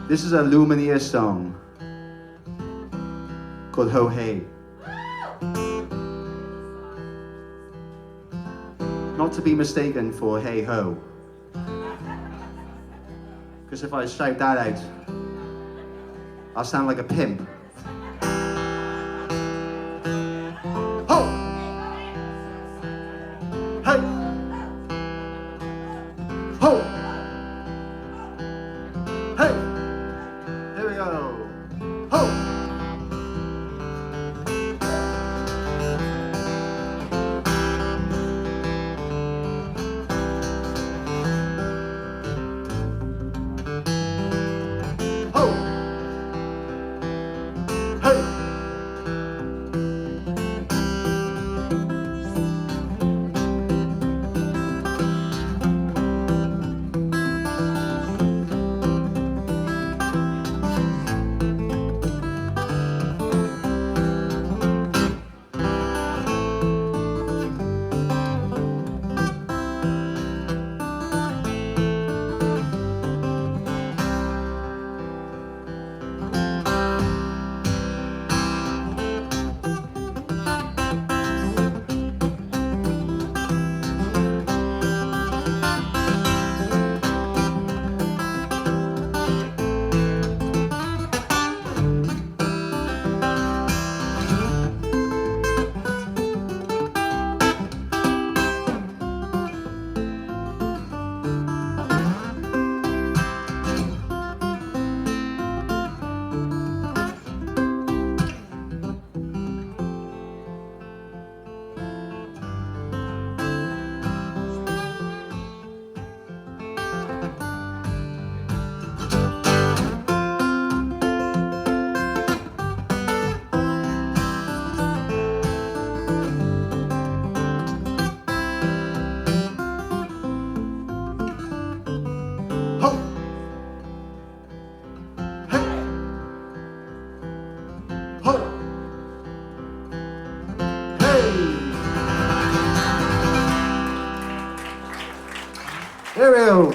This is a Lumineer song called Ho Hey. Not to be mistaken for Hey Ho. Because if I shout that out, I'll sound like a pimp. Ho! Hey! Ho! Hey! Here we go. Ho! Here we go.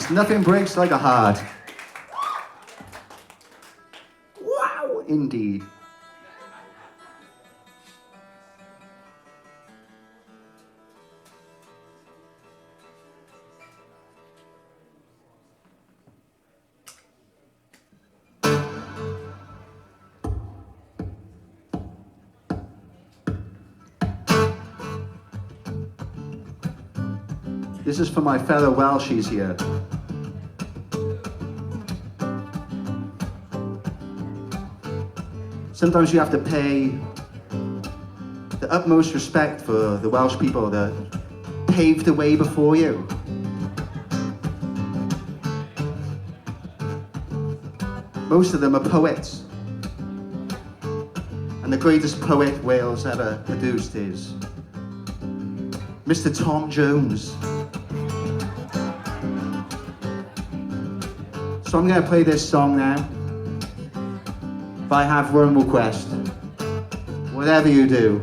hands. Nothing breaks like a heart. Wow, indeed. This is for my fellow Welshies here. Sometimes you have to pay the utmost respect for the Welsh people that paved the way before you. Most of them are poets. And the greatest poet Wales ever produced is Mr. Tom Jones. So I'm going to play this song now. If I have one request, whatever you do,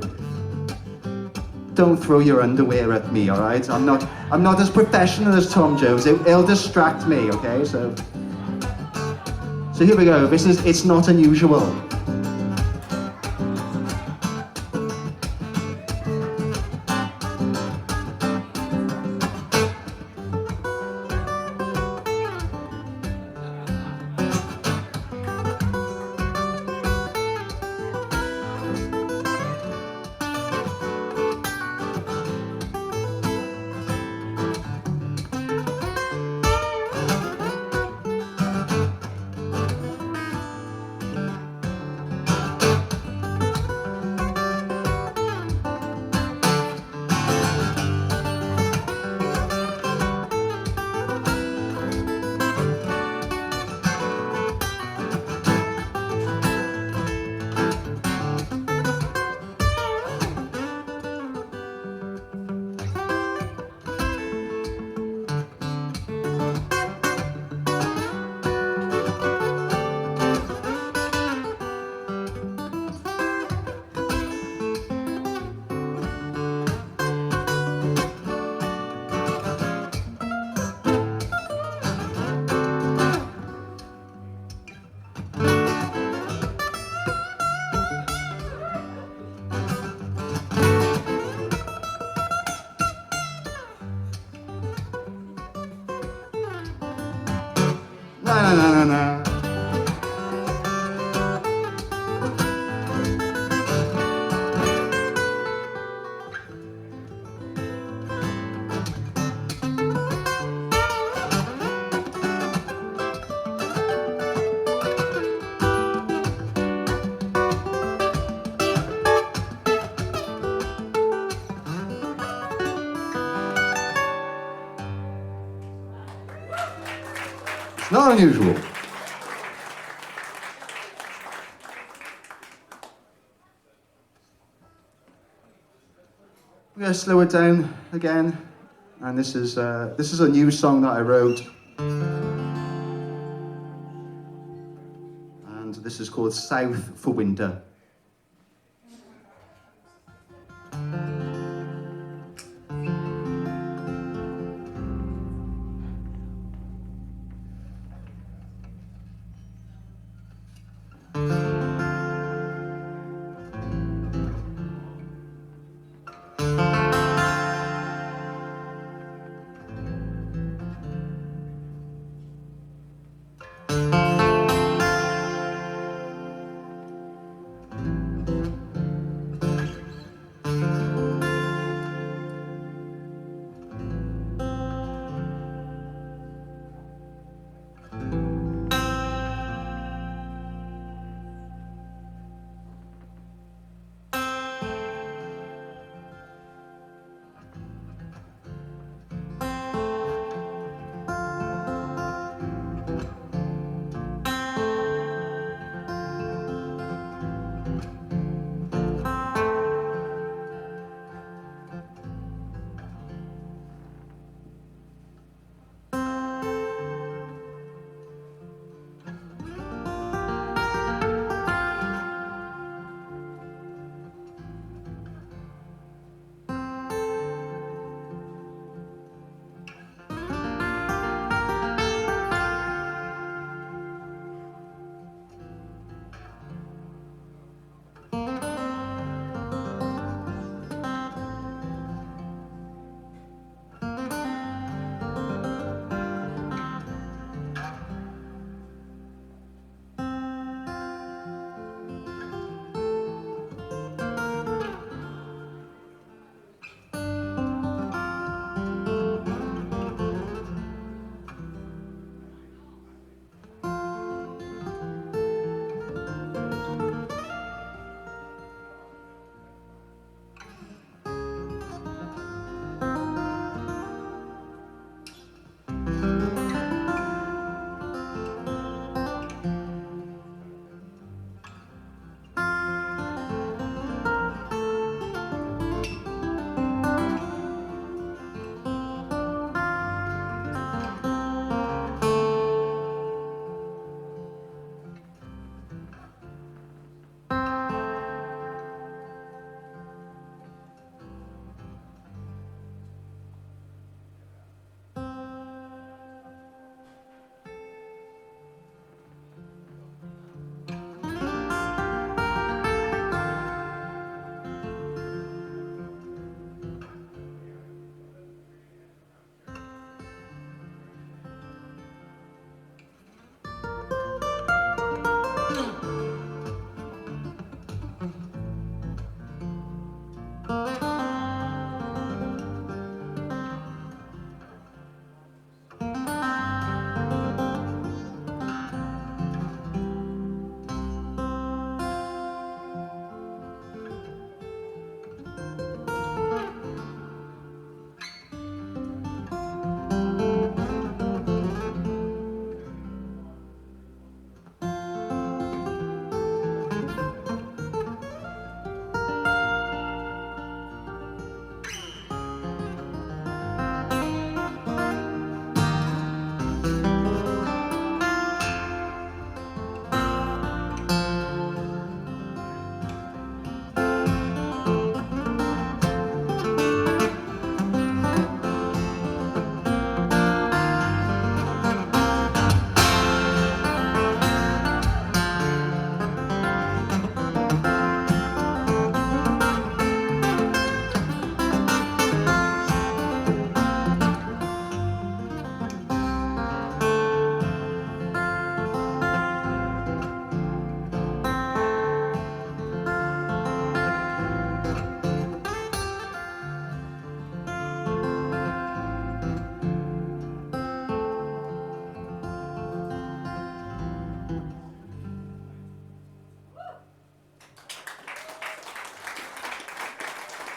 don't throw your underwear at me, all right? I'm not as professional as Tom Jones. It'll distract me, okay? So here we go. It's not unusual. No. It's not unusual. We're going to slow it down again, and this is a new song that I wrote, and this is called South for Winter.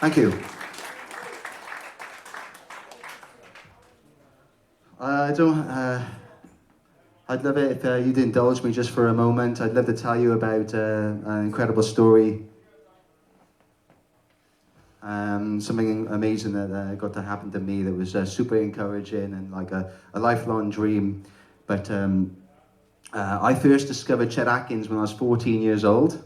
Thank you. I don't. I'd love it if you'd indulge me just for a moment. I'd love to tell you about an incredible story. Something amazing that got to happen to me that was super encouraging and like a lifelong dream. But I first discovered Chet Atkins when I was 14 years old.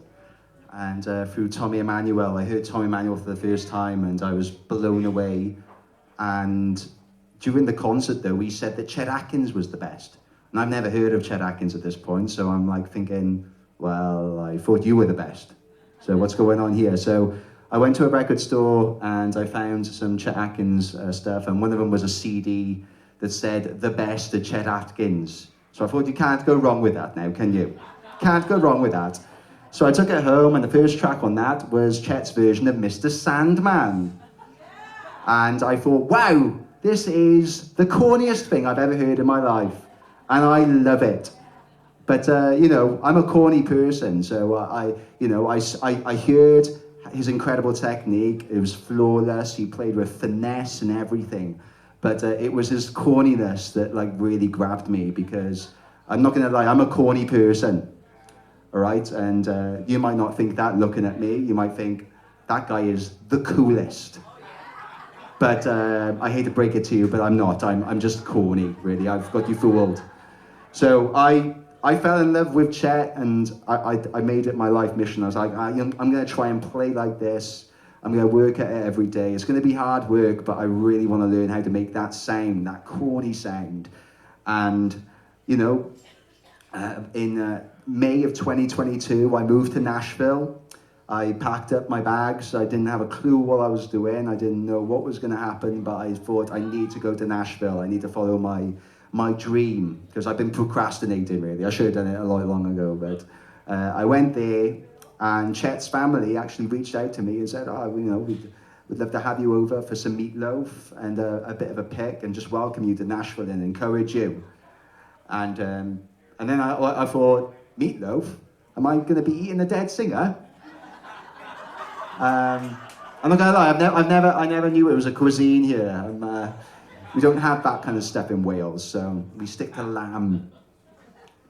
And through Tommy Emmanuel, I heard Tommy Emmanuel for the first time and I was blown away. And during the concert though, he said that Chet Atkins was the best. And I've never heard of Chet Atkins at this point, so I'm like thinking, well, I thought you were the best. So what's going on here? So I went to a record store and I found some Chet Atkins stuff, and one of them was a CD that said, "The best of Chet Atkins." So I thought, you can't go wrong with that now, can you? Can't go wrong with that. So I took it home, and the first track on that was Chet's version of Mr. Sandman. And I thought, wow, this is the corniest thing I've ever heard in my life. And I love it. But, you know, I'm a corny person, so I heard his incredible technique. It was flawless. He played with finesse and everything. But it was his corniness that like really grabbed me, because I'm not going to lie, I'm a corny person. All right? And you might not think that looking at me. You might think, that guy is the coolest. But I hate to break it to you, but I'm not. I'm just corny, really. I've got you fooled. So I fell in love with Chet, and I made it my life mission. I was like, I'm going to try and play like this. I'm going to work at it every day. It's going to be hard work, but I really want to learn how to make that sound, that corny sound. And, you know, in May of 2022, I moved to Nashville. I packed up my bags. I didn't have a clue what I was doing. I didn't know what was going to happen, but I thought I need to go to Nashville. I need to follow my dream, because I've been procrastinating, really. I should have done it a lot long ago, but I went there, and Chet's family actually reached out to me and said, oh, you know, we'd love to have you over for some meatloaf and a bit of a pick, and just welcome you to Nashville and encourage you. And then I thought, meatloaf? Am I going to be eating a dead singer? I'm not gonna lie, I never knew it was a cuisine here. We don't have that kind of stuff in Wales, so we stick to lamb.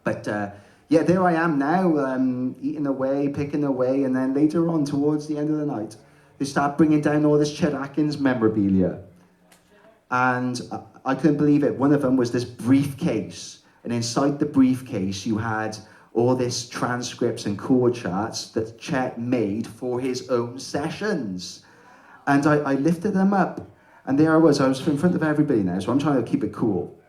But yeah, there I am now, eating away, picking away, and then later on, towards the end of the night, they start bringing down all this Chet Atkins memorabilia. And I couldn't believe it. One of them was this briefcase, and inside the briefcase you had all this transcripts and chord charts that Chet made for his own sessions. And I lifted them up, and there I was in front of everybody now, so I'm trying to keep it cool.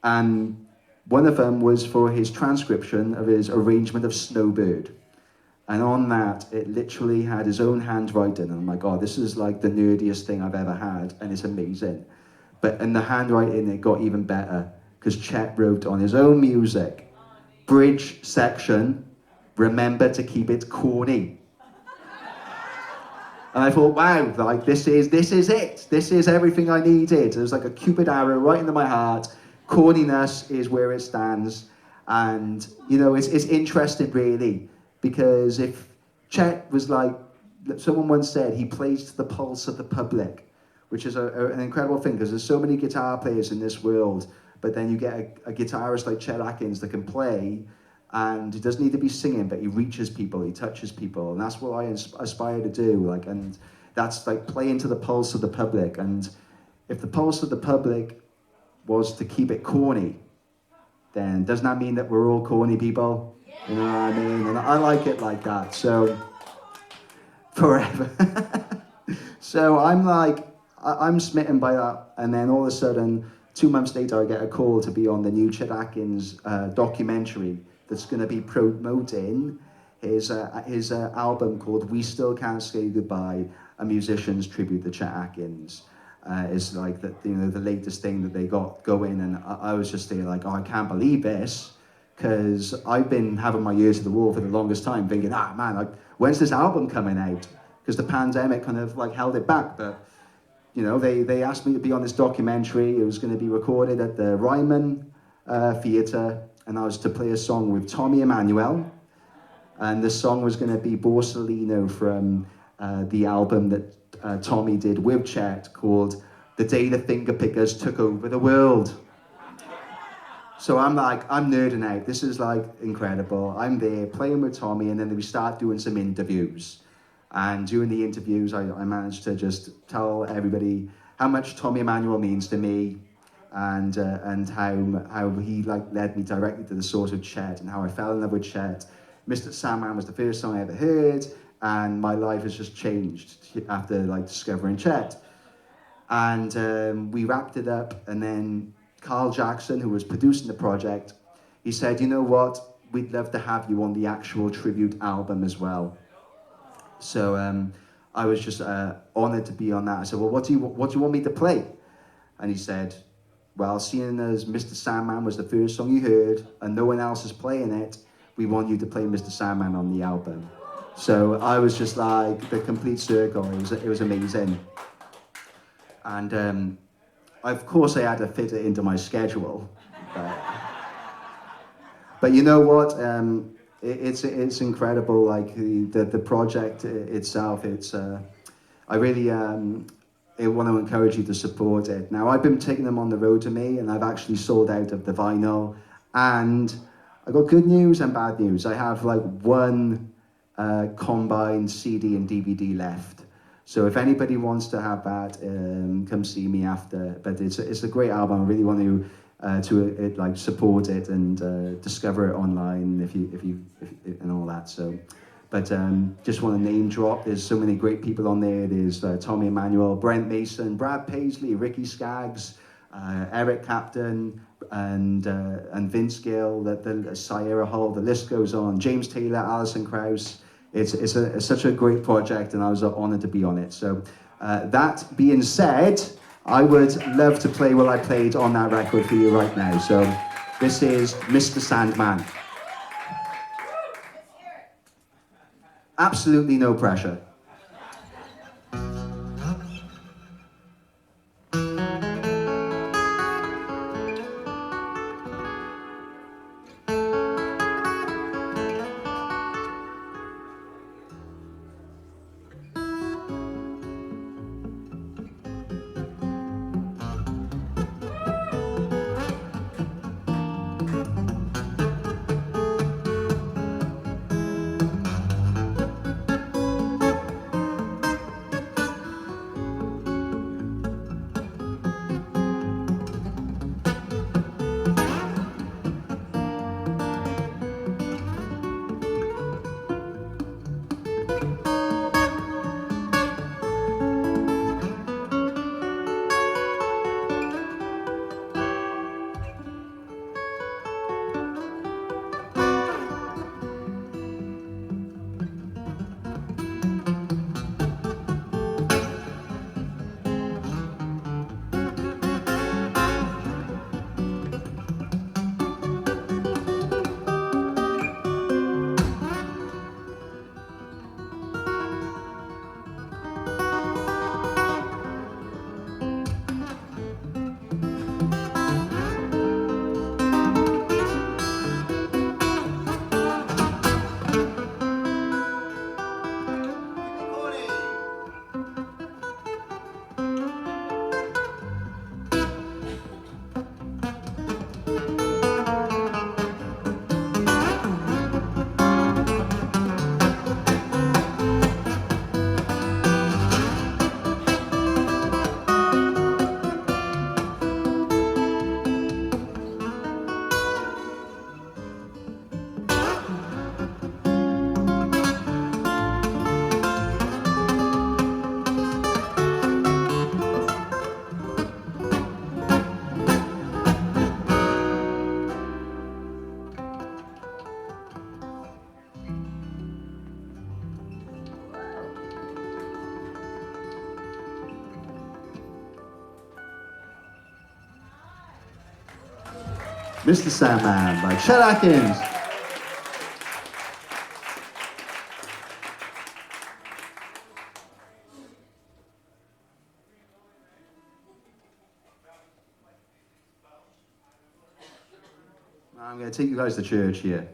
And one of them was for his transcription of his arrangement of Snowbird. And on that, it literally had his own handwriting, and I'm like, oh, this is like the nerdiest thing I've ever had, and it's amazing. But in the handwriting, it got even better, because Chet wrote on his own music, bridge section, remember to keep it corny. And I thought, wow, like this is it. This is everything I needed. It was like a Cupid arrow right into my heart. Corniness is where it stands. And, you know, it's interesting really, because if Chet was like, someone once said, he plays to the pulse of the public, which is an incredible thing, because there's so many guitar players in this world. But then you get a guitarist like Chet Atkins that can play, and he doesn't need to be singing, but he reaches people, he touches people, and that's what I aspire to do. Like, and that's like playing to the pulse of the public. And if the pulse of the public was to keep it corny, then doesn't that mean that we're all corny people? You know what I mean? And I like it like that. So forever. So I'm like, I'm smitten by that, and then all of a sudden, 2 months later, I get a call to be on the new Chet Atkins documentary that's going to be promoting his album called We Still Can't Say Goodbye, a musician's tribute to Chet Atkins. It's like the latest thing that they got going, and I was just there like, oh, I can't believe this, because I've been having my ears to the wall for the longest time, thinking, man, like, when's this album coming out? Because the pandemic kind of like held it back, but you know, they asked me to be on this documentary. It was going to be recorded at the Ryman Theatre, and I was to play a song with Tommy Emmanuel, and the song was going to be Borsalino from the album that Tommy did with Chet called "The Day the Finger Pickers Took Over the World." So I'm nerding out. This is like incredible. I'm there playing with Tommy, and then we start doing some interviews. And during the interviews, I managed to just tell everybody how much Tommy Emmanuel means to me, and how he like led me directly to the source of Chet, and how I fell in love with Chet. Mr. Sandman was the first song I ever heard, and my life has just changed after like discovering Chet. And we wrapped it up, and then Carl Jackson, who was producing the project, he said, "You know what? We'd love to have you on the actual tribute album as well." So I was just honoured to be on that. I said, "Well, what do you want me to play?" And he said, "Well, seeing as Mr. Sandman was the first song you heard, and no one else is playing it, we want you to play Mr. Sandman on the album." So I was just like the complete circle. It was amazing. And of course I had to fit it into my schedule. But you know what? It's incredible. Like the project itself. I really want to encourage you to support it. Now I've been taking them on the road to me, and I've actually sold out of the vinyl. And I got good news and bad news. I have like one combined CD and DVD left. So if anybody wants to have that, come see me after. But it's a great album. I really want to like support it and discover it online if you and all that. So, but just want to name drop. There's so many great people on there. There's Tommy Emmanuel, Brent Mason, Brad Paisley, Ricky Skaggs, Eric Clapton, and Vince Gill, the Sierra Hull. The list goes on. James Taylor, Alison Krauss. It's such a great project, and I was honoured to be on it. So that being said, I would love to play what I played on that record for you right now. So this is Mr. Sandman. Absolutely no pressure. Mr. Sandman by Chet Atkins. I'm going to take you guys to church here.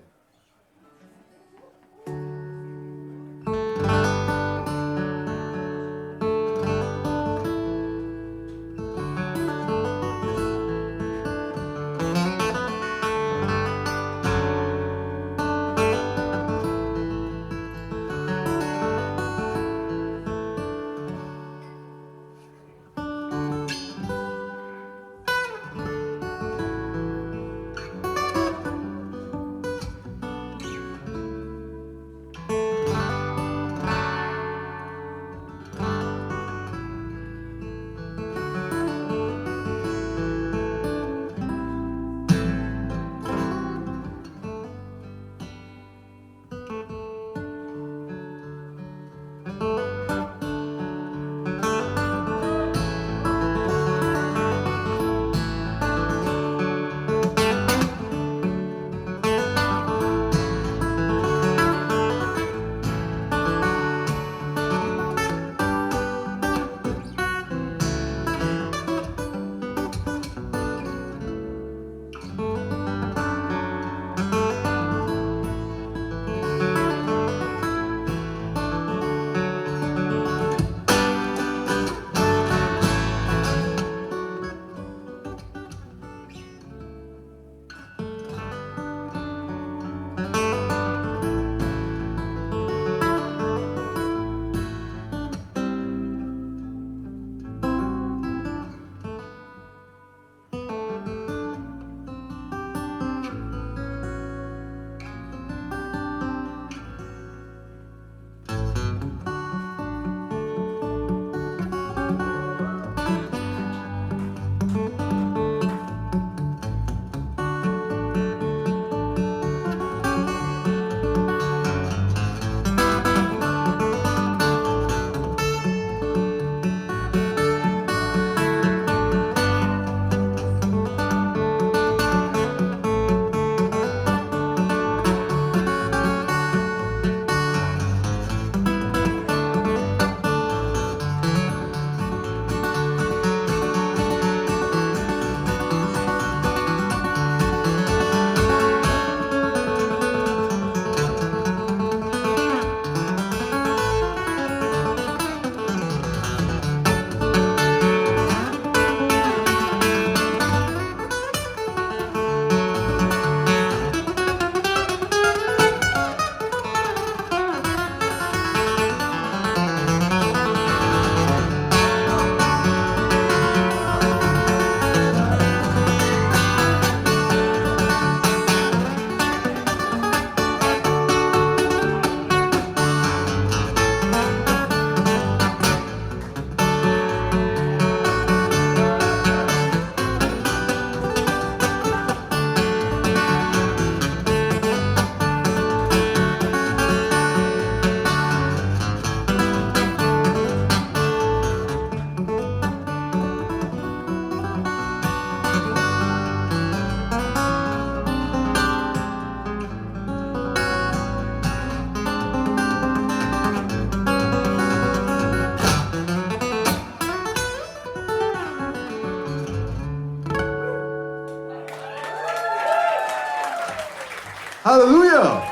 Hallelujah!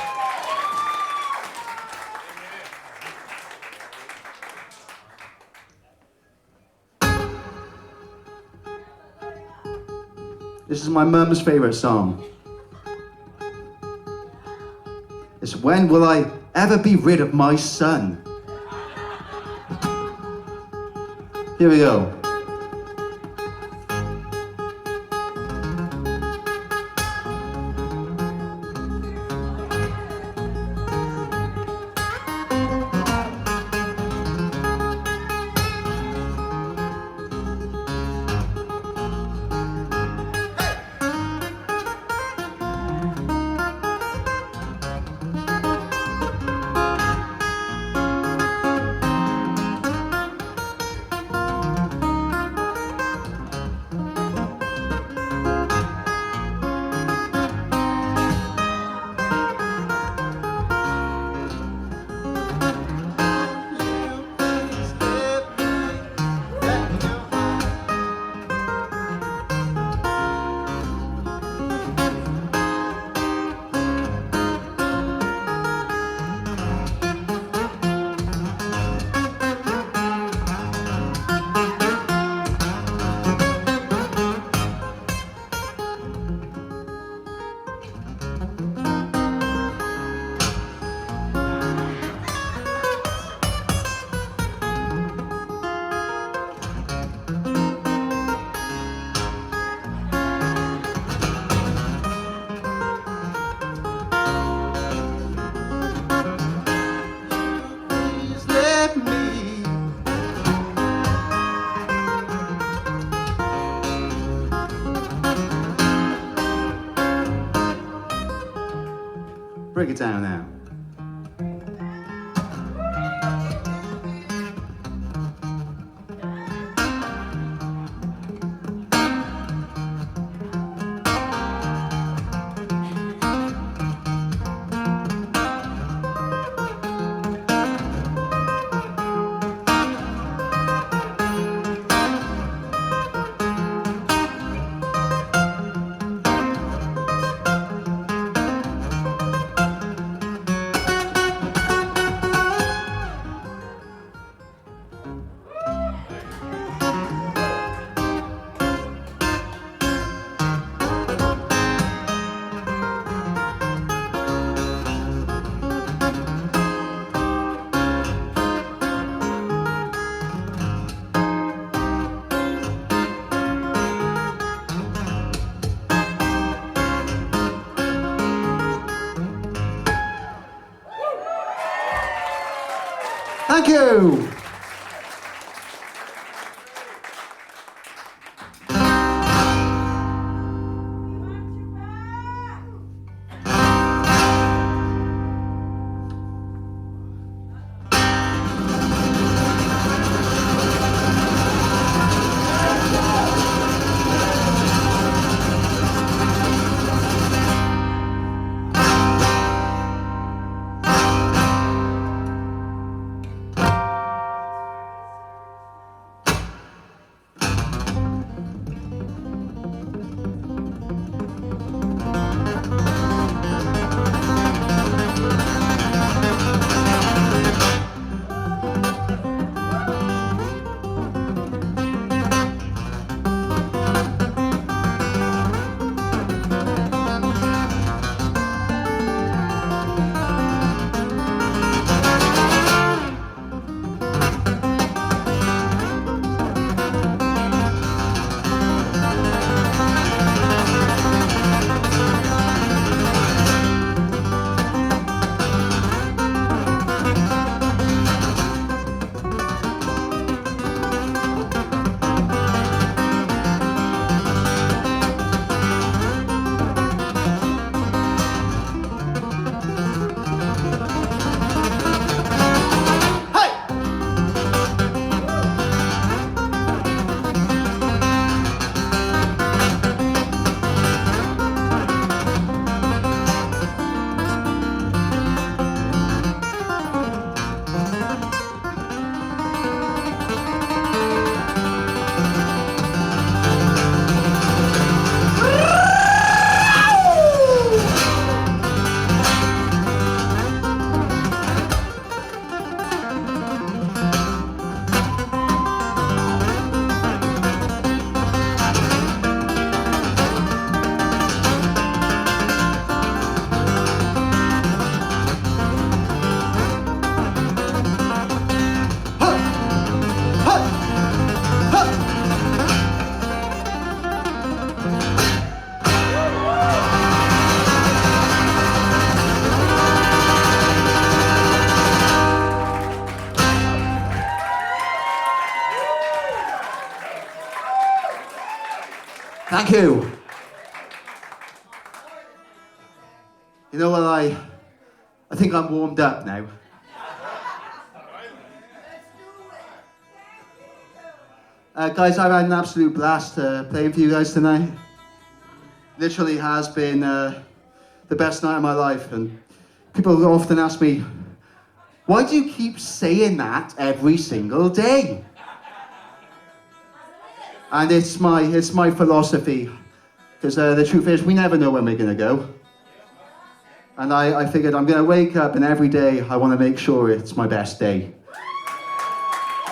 This is my mum's favorite song. It's When Will I Ever Be Rid of My Son? Here we go. Break it down now. Thank you. Thank you. You know what, I think I'm warmed up now. Guys, I've had an absolute blast playing for you guys tonight. Literally has been the best night of my life, and people often ask me, why do you keep saying that every single day? And it's my philosophy, because the truth is we never know when we're going to go. And I figured I'm going to wake up, and every day I want to make sure it's my best day.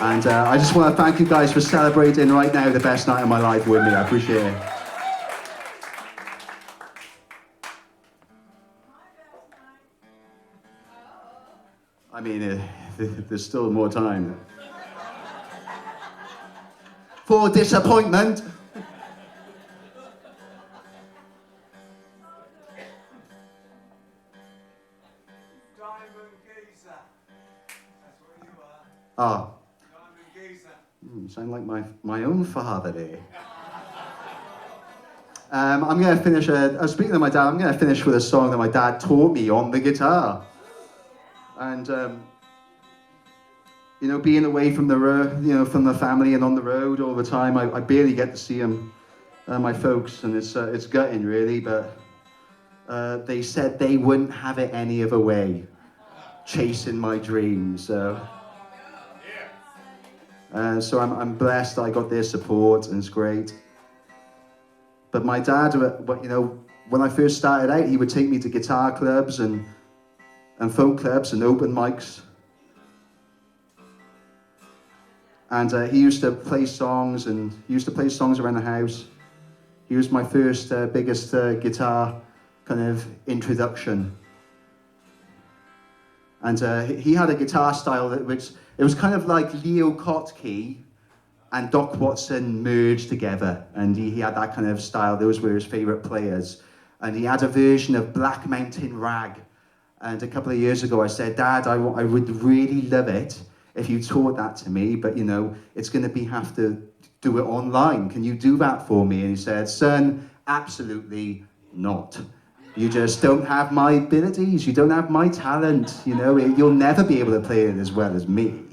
And I just want to thank you guys for celebrating right now the best night of my life with me. I appreciate it. I mean, there's still more time. For disappointment. Ah. You sound like my own father there. I'm going to finish, speaking of my dad, I'm going to finish with a song that my dad taught me on the guitar. And, you know, being away from from the family and on the road all the time, I barely get to see them, my folks, and it's gutting really, but they said they wouldn't have it any other way, chasing my dreams, so... So I'm blessed that I got their support, and it's great. But my dad, you know, when I first started out, he would take me to guitar clubs and folk clubs and open mics. And he used to play songs, and he used to play songs around the house. He was my first, biggest guitar kind of introduction. And he had a guitar style which it was kind of like Leo Kottke and Doc Watson merged together. And he had that kind of style. Those were his favorite players. And he had a version of Black Mountain Rag. And a couple of years ago I said, Dad, I would really love it if you taught that to me, but you know, it's going to have to do it online. Can you do that for me? And he said, son, absolutely not. You just don't have my abilities, you don't have my talent, you know, you'll never be able to play it as well as me.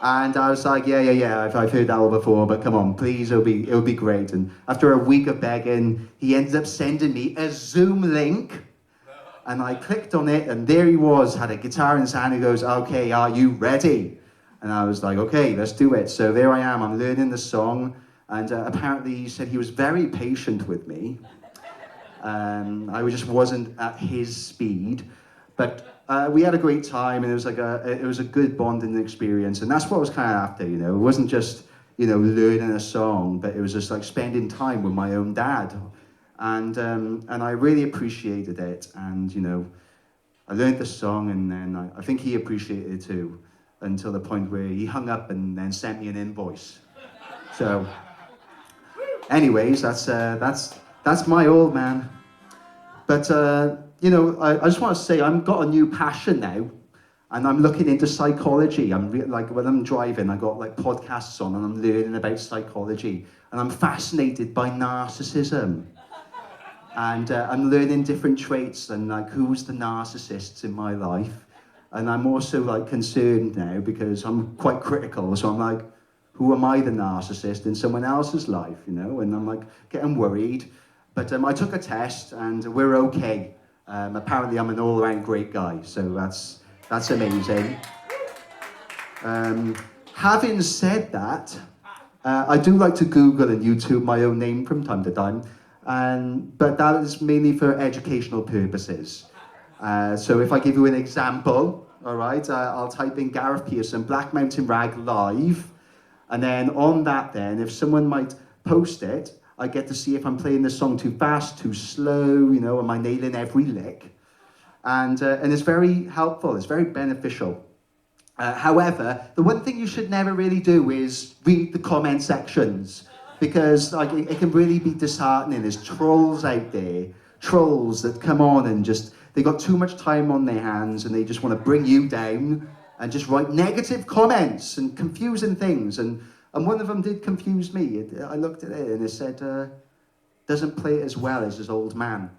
And I was like, yeah, I've heard that all before, but come on, please, it'll be great. And after a week of begging, he ended up sending me a Zoom link, and I clicked on it, and there he was, had a guitar in his hand. He goes, okay, are you ready? And I was like, okay, let's do it. So there I am, I'm learning the song, and apparently he said he was very patient with me. I just wasn't at his speed, but we had a great time, and it was a good bonding experience, and that's what I was kind of after, you know. It wasn't just, you know, learning a song, but it was just like spending time with my own dad, and I really appreciated it, and you know, I learned the song, and then I think he appreciated it too, until the point where he hung up and then sent me an invoice. So, anyways, that's my old man. But, you know, I just want to say I've got a new passion now, and I'm looking into psychology. Like, when I'm driving, I got like podcasts on, and I'm learning about psychology, and I'm fascinated by narcissism. And I'm learning different traits, and like, who's the narcissists in my life. And I'm also like concerned now, because I'm quite critical, so I'm like, who am I the narcissist in someone else's life, you know? And I'm like getting worried. But I took a test, and we're okay. Apparently I'm an all-around great guy, so that's amazing. Having said that, I do like to Google and YouTube my own name from time to time, but that is mainly for educational purposes. So if I give you an example, all right, I'll type in Gareth Pearson, Black Mountain Rag live, and then on that then, if someone might post it, I get to see if I'm playing the song too fast, too slow, you know, am I nailing every lick? And it's very helpful, it's very beneficial. However, the one thing you should never really do is read the comment sections, because like, it can really be disheartening. There's trolls out there, trolls that come on and they got too much time on their hands, and they just want to bring you down and just write negative comments and confusing things. And And one of them did confuse me. I looked at it and it said, doesn't play it as well as his old man.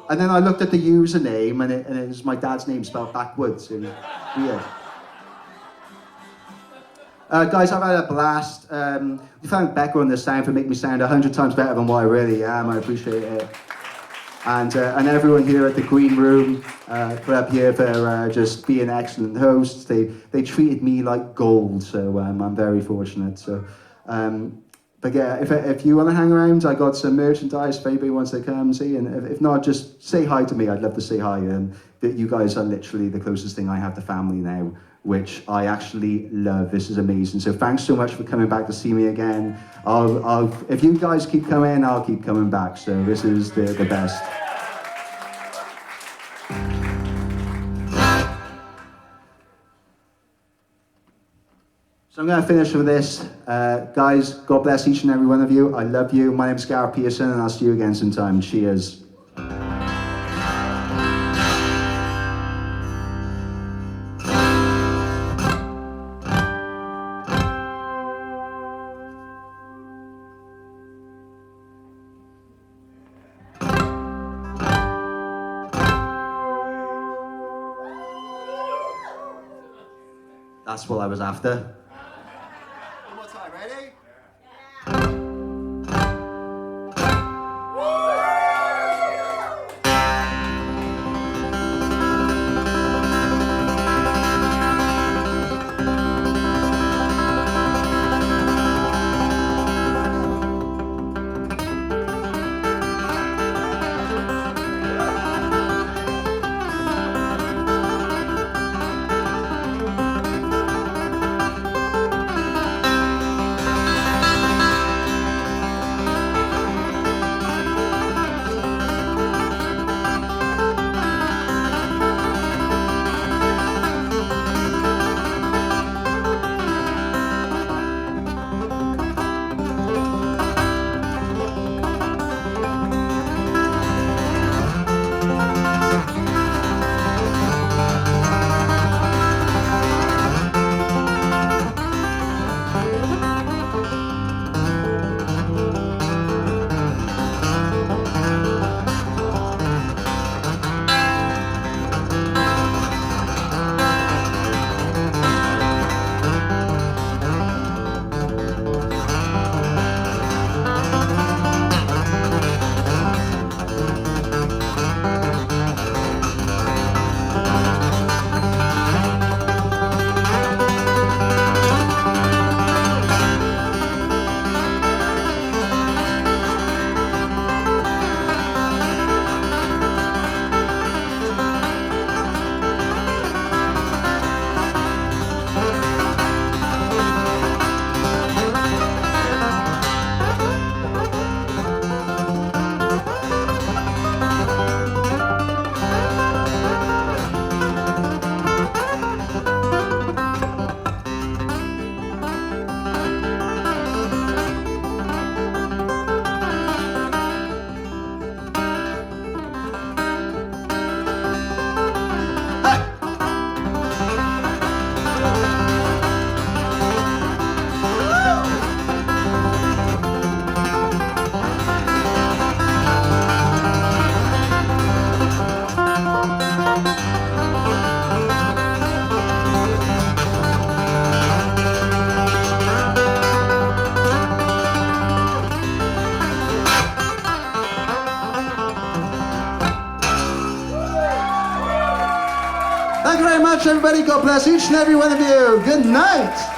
And then I looked at the username and it was my dad's name spelled backwards. It was weird. Guys, I've had a blast. You found Becca on the sound for making me sound 100 times better than what I really am. I appreciate it. And everyone here at the Green Room Club here for just being excellent hosts. They treated me like gold, so I'm very fortunate. So, but yeah, if you want to hang around, I got some merchandise if anybody wants to come see. And if not, just say hi to me. I'd love to say hi. And that you guys are literally the closest thing I have to family now, which I actually love. This is amazing. So thanks so much for coming back to see me again. If you guys keep coming, I'll keep coming back. So this is the best. So I'm going to finish with this. Guys, God bless each and every one of you. I love you. My name's Gareth Pearson, and I'll see you again sometime. Cheers. That's what I was after. One more time, ready? Yeah. Thank you very much, everybody. God bless each and every one of you. Good night.